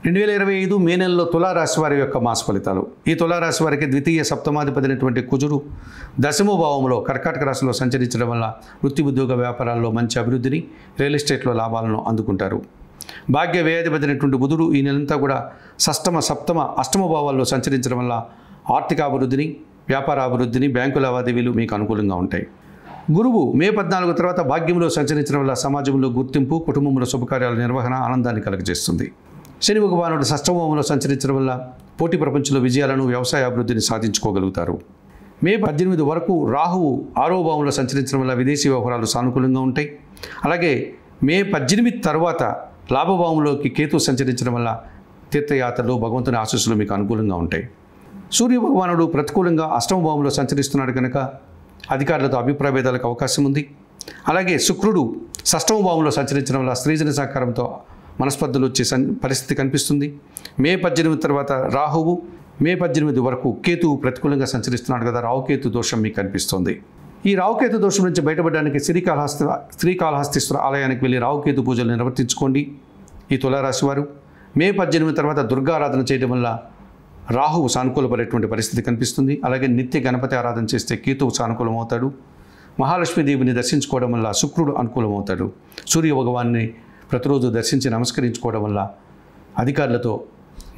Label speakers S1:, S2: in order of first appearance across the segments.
S1: 2025 మే నెలలో తులారాశి వారి యొక్క మాస ఫలితాలు. ఈ తులారాశి వారికి ద్వితీయ సప్తమాధిపతి అయినటువంటి కుజుడు దశమ భావంలో కర్కాటక రాశిలో సంచరించడం వల్ల వృత్తి ఉద్యోగ వ్యాపారాల్లో మంచి అభివృద్ధిని, రియల్ ఎస్టేట్లో లాభాలను అందుకుంటారు. భాగ్య వ్యయాధిపతి అయినటువంటి బుధుడు ఈ నెలంతా కూడా షష్టమ, సప్తమ, అష్టమ భావాల్లో సంచరించడం వల్ల ఆర్థిక అభివృద్ధిని, వ్యాపార అభివృద్ధిని, బ్యాంకు లావాదేవీలు మీకు అనుకూలంగా ఉంటాయి. గురువు మే 14 తర్వాత భాగ్యంలో సంచరించడం వల్ల సమాజంలో గుర్తింపు, కుటుంబంలో శుభకార్యాల నిర్వహణ ఆనందాన్ని కలుగజేస్తుంది. శని భగవానుడు షష్టభావంలో సంచరించడం వల్ల పోటీ ప్రపంచంలో విజయాలను, వ్యవసాయ అభివృద్ధిని సాధించుకోగలుగుతారు. మే 18 వరకు రాహువు 6వ భావంలో సంచరించడం వల్ల విదేశీ వ్యవహారాలు సానుకూలంగా ఉంటాయి. అలాగే మే 18 తర్వాత లాభభావంలోకి కేతు సంచరించడం వల్ల తీర్థయాత్రలు, భగవంతుని ఆశీస్సులు మీకు అనుకూలంగా ఉంటాయి. సూర్య భగవానుడు ప్రతికూలంగా అష్టమ భావంలో సంచరిస్తున్నాడు కనుక అధికారులతో అభిప్రాయ భేదాలకు అవకాశం ఉంది. అలాగే శుక్రుడు షష్టమ భావంలో సంచరించడం వల్ల స్త్రీజన సహకారంతో మనస్పర్ధలు వచ్చే పరిస్థితి కనిపిస్తుంది. మే 18 తర్వాత రాహువు, మే 18 వరకు కేతువు ప్రతికూలంగా సంచరిస్తున్నాడు కదా, రాహుకేతు దోషం మీకు కనిపిస్తుంది. ఈ రాహుకేతు దోషం నుంచి బయటపడడానికి శ్రీకాళహస్తీశ్వర ఆలయానికి వెళ్ళి రాహుకేతు పూజలు నిర్వర్తించుకోండి. ఈ తులారాశి వారు మే 18 తర్వాత దుర్గారాధన చేయడం వల్ల రాహువు సానుకూలపడేటువంటి పరిస్థితి కనిపిస్తుంది. అలాగే నిత్య గణపతి ఆరాధన చేస్తే కేతువు సానుకూలమవుతాడు. మహాలక్ష్మీదేవిని దర్శించుకోవడం వల్ల శుక్రుడు అనుకూలమవుతాడు. సూర్య భగవాన్ని ప్రతిరోజు దర్శించి నమస్కరించుకోవడం వల్ల అధికారులతో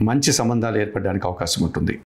S1: మంచి సంబంధాలు ఏర్పడడానికి అవకాశం ఉంటుంది.